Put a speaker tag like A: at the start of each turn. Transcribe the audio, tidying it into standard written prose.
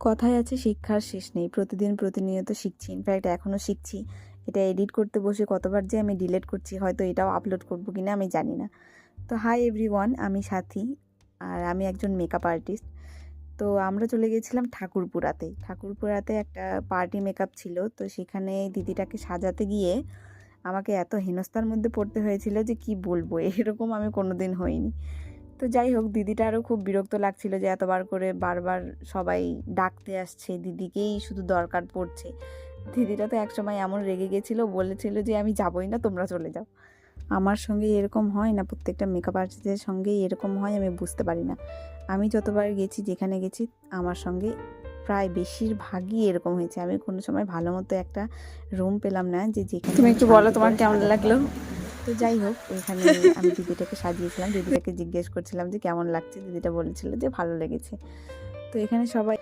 A: কথায় আছে শিক্ষার শেষ নেই, প্রতিদিন প্রতিনিয়ত শিখছি, ইনফ্যাক্ট এখনও শিখছি। এটা এডিট করতে বসে কতবার যে আমি ডিলিট করছি, হয়তো এটাও আপলোড করবো কিনা আমি জানি না। তো হাই এভরিওয়ান, আমি সাথী, আর আমি একজন মেকআপ আর্টিস্ট। তো আমরা চলে গেছিলাম ঠাকুরপুরাতে একটা পার্টি মেকআপ ছিল। তো সেখানে দিদিটাকে সাজাতে গিয়ে আমাকে এত হেনস্থার মধ্যে পড়তে হয়েছিল যে কি বলবো, এরকম আমি কোনোদিন হইনি। তো যাই হোক, দিদিটারও খুব বিরক্ত লাগছিল যে এতবার করে বারবার সবাই ডাকতে আসছে, দিদিকেই শুধু দরকার পড়ছে। দিদিটা তো একসময় এমন রেগে গেছিলো, বলেছিল যে আমি যাবই না, তোমরা চলে যাও। আমার সঙ্গে এরকম হয় না, প্রত্যেকটা মেকআপ আর্টিস্টের সঙ্গেই এরকম হয়, আমি বুঝতে পারি না। আমি যতবার গেছি, যেখানে গেছি, আমার সঙ্গে প্রায় বেশিরভাগই এরকম হয়েছে। আমি কোনো সময় ভালো মতো একটা রুম পেলাম না যে যেখানে
B: তুমি একটু বলো তোমার
A: শান্তি করে
B: কেমন
A: সাজাতে
B: লাগলো।
A: পারবো। তো যাই হোক, ওইখানে আমি দিদিটাকে সাজিয়েছিলাম, দিদিটাকে জিজ্ঞেস করছিলাম যে কেমন লাগছে, দিদিটা বলেছিল যে ভালো লেগেছে। তো এখানে সবাই